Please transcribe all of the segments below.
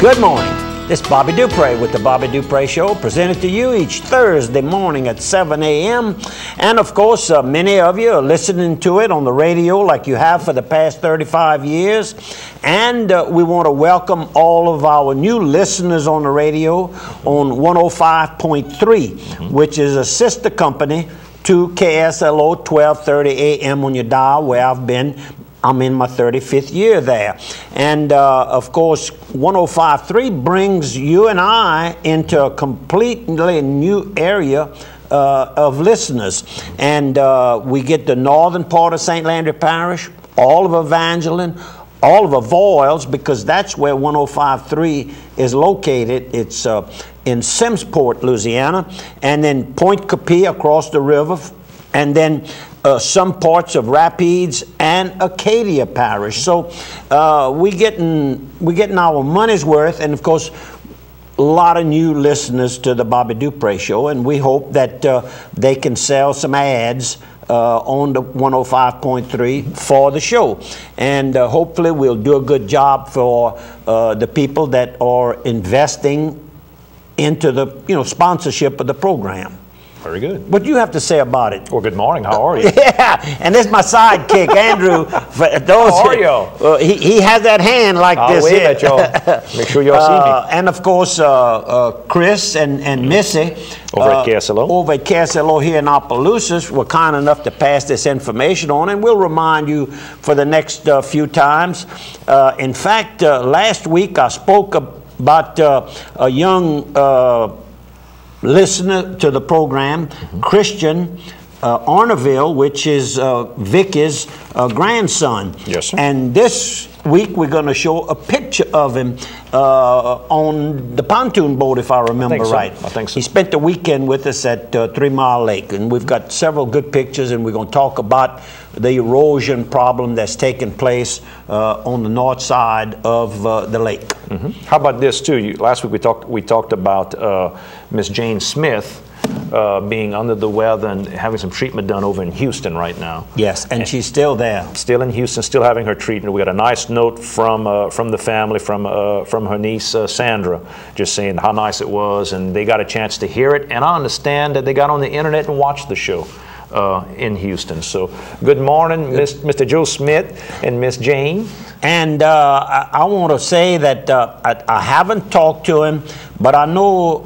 Good morning. This is Bobby Dupre with the Bobby Dupre Show, presented to you each Thursday morning at 7 a.m. And of course, many of you are listening to it on the radio like you have for the past 35 years. And we want to welcome all of our new listeners on the radio on 105.3, which is a sister company to KSLO 1230 AM on your dial, where I'm in my 35th year there. And of course, 105.3 brings you and I into a completely new area of listeners. And we get the northern part of St. Landry Parish, all of Evangeline, all of Avoyelles, because that's where 105.3 is located. It's in Simmsport, Louisiana, and then Point Capee across the river, and then some parts of Rapides and Acadia Parish. So we're getting our money's worth, and of course, a lot of new listeners to the Bobby Dupre Show, and we hope that they can sell some ads on the 105.3 for the show. And hopefully we'll do a good job for the people that are investing into the sponsorship of the program. Very good. What do you have to say about it? Well, good morning. How are you? Yeah, and this is my sidekick, Andrew. For those, how are you? He has that hand like this. I'll wave at y'all. Make sure y'all see me. And of course, Chris and Missy over at KSLO. Over at KSLO here in Opelousas were kind enough to pass this information on, and we'll remind you for the next few times. In fact, last week I spoke about a young listener to the program, Christian Arneville, which is Vicky's grandson. Yes, sir. And this week we're going to show a picture of him on the pontoon boat, if I remember right. I think so. He spent the weekend with us at 3 Mile Lake, and we've got several good pictures, and we're going to talk about the erosion problem that's taking place on the north side of the lake. How about this too? Last week we talked about Miss Jane Smith being under the weather and having some treatment done over in Houston right now. Yes, and she's still there. Still in Houston, still having her treatment. We got a nice note from the family, from her niece Sandra, just saying how nice it was, and they got a chance to hear it. And I understand that they got on the internet and watched the show in Houston. So good morning, Mr. Joe Smith and Miss Jane. And I want to say that I haven't talked to him, but I know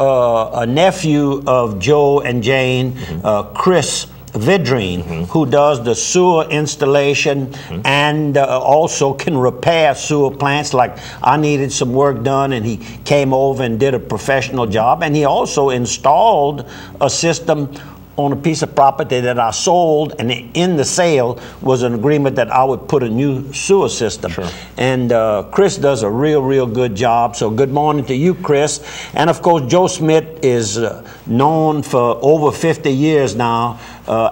a nephew of Joe and Jane, Chris Vidrine, who does the sewer installation and also can repair sewer plants. Like I needed some work done, and he came over and did a professional job. And he also installed a system on a piece of property that I sold, and in the sale was an agreement that I would put a new sewer system. Sure. And Chris does a real good job. So good morning to you, Chris. And of course, Joe Smith is known for over 50 years now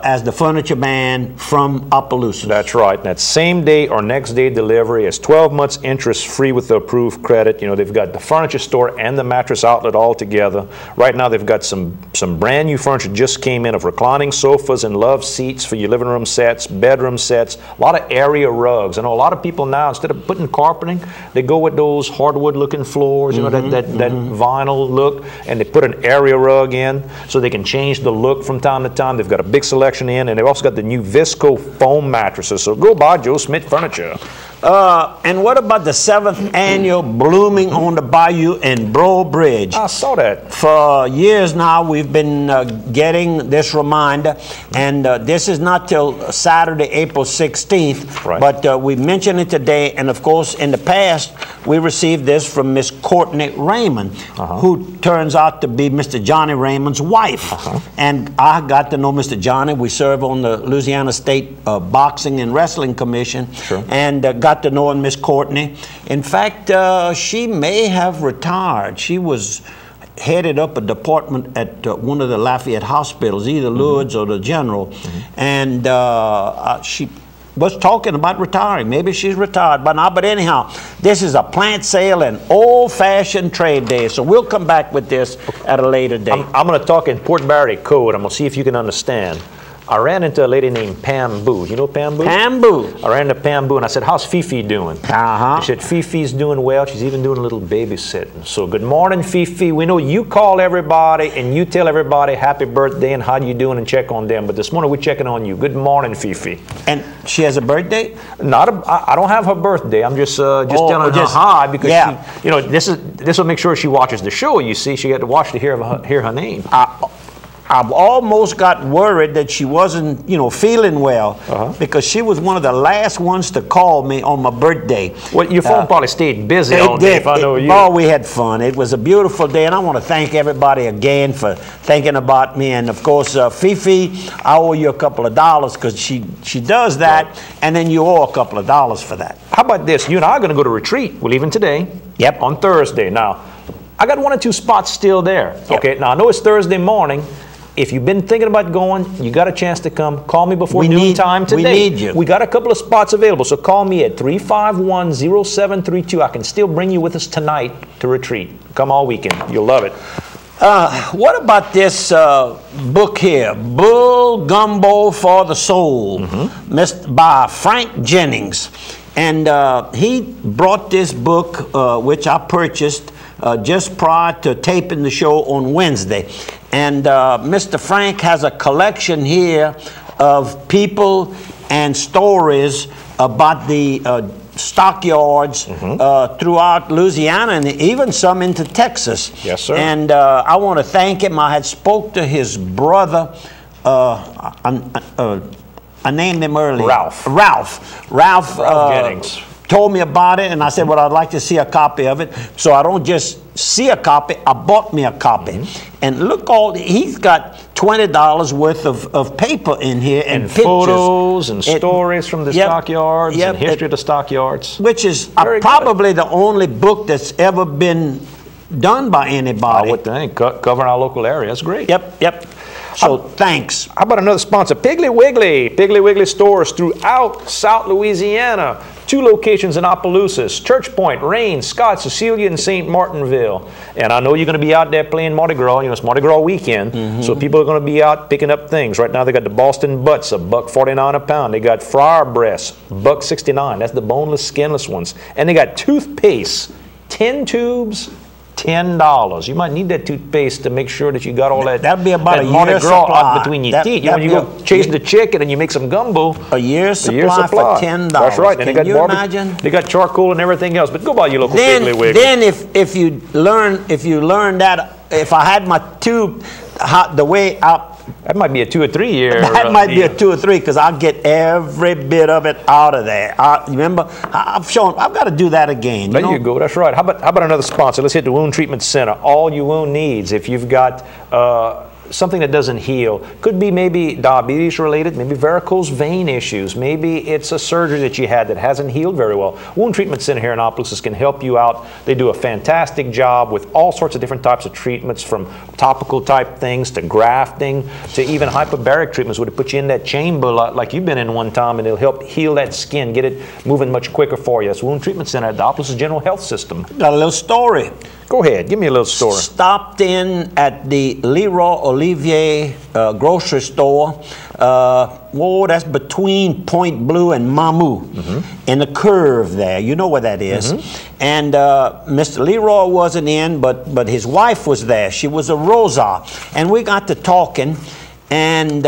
as the furniture man from Opelousas. That's right. That same day or next day delivery is 12 months interest free with the approved credit. You know, they've got the furniture store and the mattress outlet all together. Right now they've got some brand new furniture just came in, of reclining sofas and love seats for your living room sets, bedroom sets, a lot of area rugs. I know a lot of people now, instead of putting carpeting, they go with those hardwood looking floors, you know, that vinyl look, and they put an area rug in so they can change the look from time to time. They've got a big selection in, and they've also got the new Visco foam mattresses. So go buy Joe Smith Furniture. And what about the 7th annual Blooming on the Bayou in Breaux Bridge? I saw that. For years now, we've been getting this reminder, and this is not till Saturday, April 16th, right. But we mentioned it today, and of course, in the past, we received this from Miss Courtney Raymond, who turns out to be Mr. Johnny Raymond's wife. And I got to know Mr. Johnny. We serve on the Louisiana State Boxing and Wrestling Commission, and got to know Miss Courtney. In fact, she may have retired. She was headed up a department at one of the Lafayette hospitals, either Lourdes or the General, and she was talking about retiring. Maybe she's retired by now, but anyhow, this is a plant sale and old-fashioned trade day, so we'll come back with this at a later date. I'm going to talk in Port Barry code. I'm going to see if you can understand. I ran into a lady named Pam Boo. You know Pam Boo? Pam Boo. I ran into Pam Boo and I said, how's Fifi doing? Uh-huh. She said, Fifi's doing well. She's even doing a little babysitting. So good morning, Fifi. We know you call everybody and you tell everybody happy birthday and how you doing and check on them. But this morning we're checking on you. Good morning, Fifi. And she has a birthday? I don't have her birthday. I'm just telling her hi because she, you know, this will make sure she watches the show. You see, she got to watch to hear her name. I've almost got worried that she wasn't, you know, feeling well because she was one of the last ones to call me on my birthday. Well, your phone probably stayed busy all day if I know you. Oh, we had fun. It was a beautiful day, and I want to thank everybody again for thinking about me. And of course, Fifi, I owe you a couple of dollars because she does that, and then you owe a couple of dollars for that. How about this? You and I are going to go to retreat. We're leaving today. Yep. On Thursday. Now, I got 1 or 2 spots still there. Yep. Okay. Now I know it's Thursday morning. If you've been thinking about going, you got a chance to come. Call me before noontime today. We need you. We got a couple of spots available, so call me at 351-0732. I can still bring you with us tonight to retreat. Come all weekend. You'll love it. What about this book here, Bull Gumbo for the Soul, by Frank Jennings? And he brought this book, which I purchased just prior to taping the show on Wednesday. And Mr. Frank has a collection here of people and stories about the stockyards throughout Louisiana and even some into Texas. Yes, sir. And I want to thank him. I had spoke to his brother. I named him earlier. Ralph Jennings told me about it, and I said, well, I'd like to see a copy of it. So I don't just see a copy, I bought me a copy. And look, he's got $20 worth of paper in here and pictures. Photos and stories from the stockyards and history of the stockyards. Which is probably the only book that's ever been done by anybody. I would think, covering our local area. That's great. Yep. So thanks. How about another sponsor? Piggly Wiggly. Piggly Wiggly stores throughout South Louisiana. 2 locations in Opelousas, Church Point, Rains, Scott, Cecilia, and St. Martinville. And I know you're going to be out there playing Mardi Gras. You know, it's Mardi Gras weekend, so people are going to be out picking up things. Right now they got the Boston Butts, $1.49 a pound. They got Friar Breasts, $1.69. That's the boneless, skinless ones. And they got toothpaste, 10 tubes, $10. You might need that toothpaste to make sure that you got all that. That'd be about a year's supply supply between your teeth. You know, when you go chase the chicken and you make some gumbo. A year's supply for $10. That's right. And Can you imagine? They got charcoal and everything else. But go by your local Piggly Wiggly. Then if you learn that, if I had my tube, the way I. That might be a 2 or 3 year. That might be a 2 or 3 because I'll get every bit of it out of there. Remember, I've got to do that again. There you go. That's right. How about another sponsor? Let's hit the Wound Treatment Center. All your wound needs. If you've got something that doesn't heal, could be maybe diabetes related, maybe varicose vein issues, maybe it's a surgery that you had that hasn't healed very well. Wound Treatment Center here in Opelousas can help you out. They do a fantastic job with all sorts of different types of treatments, from topical type things to grafting to even hyperbaric treatments, where they put you in that chamber like you've been in one time, and it'll help heal that skin, get it moving much quicker for you. It's Wound Treatment Center at the Opelousas General Health System. Got a little story. Go ahead, give me a little story. Stopped in at the Leroy Olivier grocery store. That's between Point Blue and Mamou, in the curve there. You know where that is. And Mr. Leroy wasn't in, but his wife was there. She was a Rosa, and we got to talking, and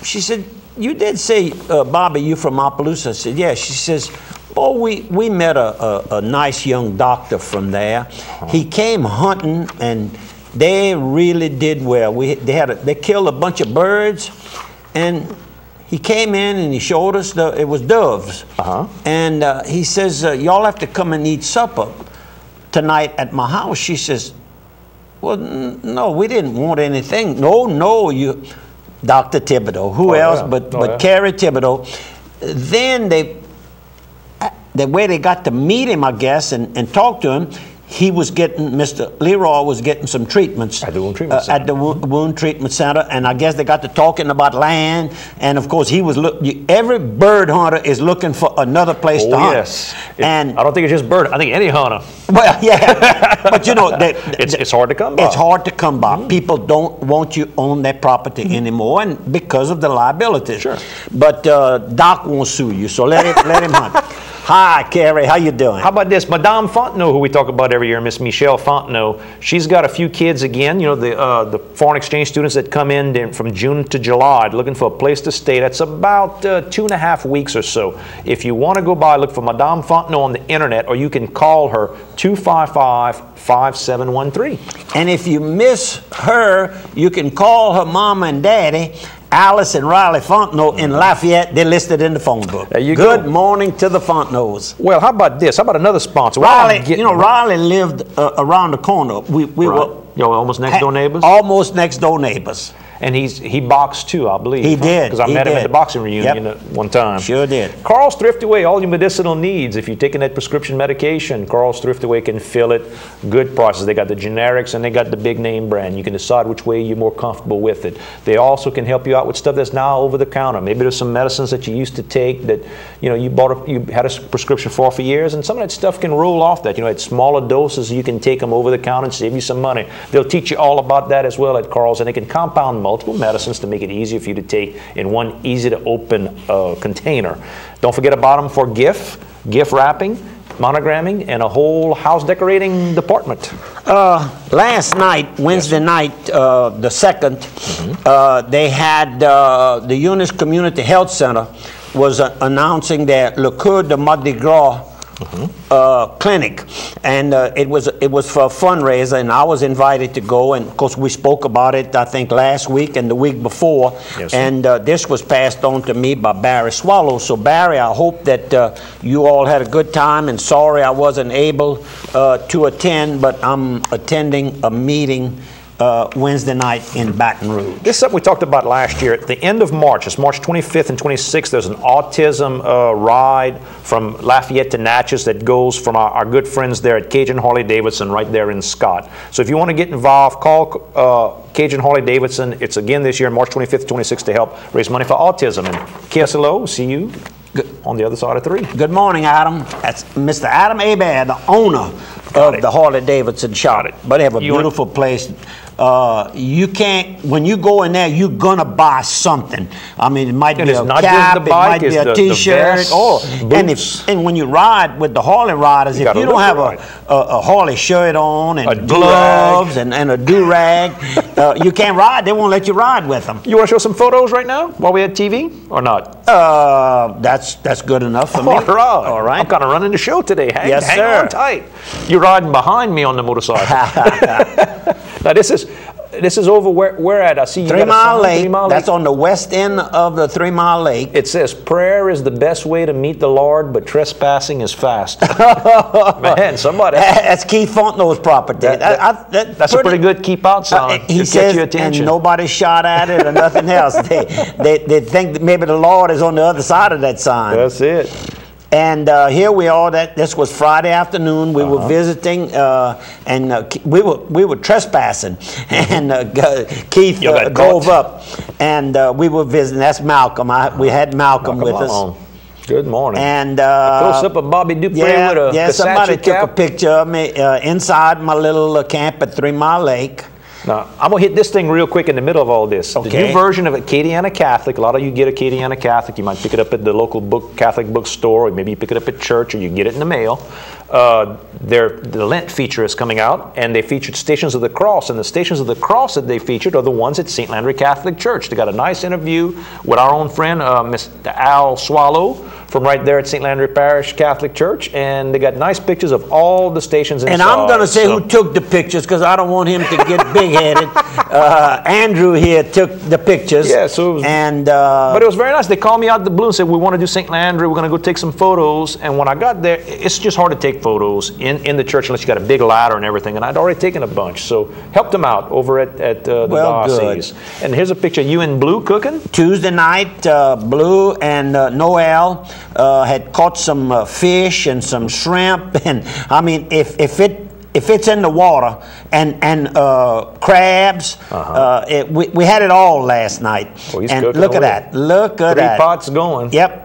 she said, "You did say, Bobby, you from Opelousas?" I said, "Yeah." She says, "Oh, we met a nice young doctor from there. He came hunting, and they really did well. They killed a bunch of birds, and he came in and he showed us it was doves. And he says, y'all have to come and eat supper tonight at my house." She says, "Well, no, we didn't want anything." No, you, Dr. Thibodeau. Who else but Carrie Thibodeau. Then the way they got to meet him, I guess, and talk to him, he was getting, Mr. Leroy was getting some treatments at the wound treatment center. At the wound treatment center, and I guess they got to talking about land, and of course he was every bird hunter is looking for another place to hunt. Yes, and I don't think it's just bird. I think any hunter. Well, yeah, but you know it's hard to come by. It's hard to come by. People don't want you on that property anymore, and because of the liabilities. Sure. But Doc won't sue you, so let him hunt. Hi, Carrie. How you doing? How about this? Madame Fontenot, who we talk about every year, Miss Michelle Fontenot, she's got a few kids again. You know, the foreign exchange students that come in from June to July looking for a place to stay. That's about 2.5 weeks or so. If you want to go by, look for Madame Fontenot on the internet, or you can call her 255-5713. And if you miss her, you can call her mama and daddy, Alice and Riley Fontenot in Lafayette. They're listed in the phone book. There you go. Good morning to the Fontenots. Well, how about this? How about another sponsor? Riley, you know, Riley lived around the corner. We were almost next door neighbors? Almost next door neighbors. And he boxed too, I believe. He did. Because I met him at the boxing reunion one time. Sure did. Carl's Thrift Away, all your medicinal needs. If you're taking that prescription medication, Carl's Thrift Away can fill it. Good prices. They got the generics and they got the big name brand. You can decide which way you're more comfortable with it. They also can help you out with stuff that's now over the counter. Maybe there's some medicines that you used to take that you had a prescription for years, and some of that stuff can roll off that. You know, at smaller doses, you can take them over the counter and save you some money. They'll teach you all about that as well at Carl's, and they can compound multiple medicines to make it easier for you to take in one easy to open container. Don't forget about them for gift wrapping, monogramming, and a whole house decorating department. Last night, Wednesday night, the 2nd, they had the Eunice Community Health Center was announcing their Le Coeur de Mardi Gras clinic, and it was for a fundraiser, and I was invited to go, and of course we spoke about it I think last week and the week before. Yes, and this was passed on to me by Barry Swallow. So Barry, I hope that you all had a good time, and sorry I wasn't able to attend, but I'm attending a meeting Wednesday night in Baton Rouge. This is something we talked about last year. At the end of March, it's March 25th and 26th, there's an autism ride from Lafayette to Natchez that goes from our good friends there at Cajun Harley-Davidson right there in Scott. So if you want to get involved, call Cajun Harley-Davidson. It's again this year, March 25th and 26th, to help raise money for autism. And KSLO, see you on the other side of 3. Good morning, Adam. That's Mr. Adam Abad, the owner of the Harley-Davidson shop. But they have a beautiful place. You can't, when you go in there, you're gonna buy something. I mean, it might be a cap, it might be a t-shirt, and when you ride with the Harley riders, if you don't have a Harley shirt on and gloves and a do-rag, you can't ride. They won't let you ride with them. You want to show some photos right now while we had TV, or not? That's good enough for me. All right. I'm kind of running the show today. Hang on tight. You're riding behind me on the motorcycle. Now this is over where at? I see you 3 Mile Lake. That's on the west end of the 3 Mile Lake. It says, prayer is the best way to meet the Lord, but trespassing is fast. Man, somebody. That's Keith Fontenot's property. That's a pretty good keep out sign. He says, and nobody shot at it or nothing else. They think that maybe the Lord is on the other side of that sign. That's it. And here we are. This was Friday afternoon. We were visiting, and we were trespassing. And Keith drove up, and we were visiting. That's Malcolm. We had Malcolm with us. Good morning. And close up of Bobby Dupre with a somebody cap. took a picture of me inside my little camp at 3 Mile Lake. Now, I'm going to hit this thing real quick in the middle of all this. Okay. The new version of Acadiana Catholic, a lot of you get Acadiana Catholic. You might pick it up at the local Catholic bookstore, or maybe you pick it up at church, or you get it in the mail. The Lent feature is coming out, and they featured Stations of the Cross, and the Stations of the Cross that they featured are the ones at St. Landry Catholic Church. They got a nice interview with our own friend, Mr. Al Swallow, from right there at St. Landry Parish Catholic Church, and they got nice pictures of all the stations inside. And I'm going to say who took the pictures, because I don't want him to get big-headed. Andrew here took the pictures. Yeah, so it was, but it was very nice. They called me out of the blue and said, we want to do St. Landry, we're going to go take some photos. And when I got there, it's just hard to take photos in the church unless you got a big ladder and everything, and I'd already taken a bunch. So helped them out over at the diocese. Good. And here's a picture of you and Blue cooking. Tuesday night, Blue and Noel had caught some fish and some shrimp, and I mean, if it if it's in the water, and crabs. We had it all last night. Well, he's and cooking look at away. that. Look at that. 3 pots going. Yep.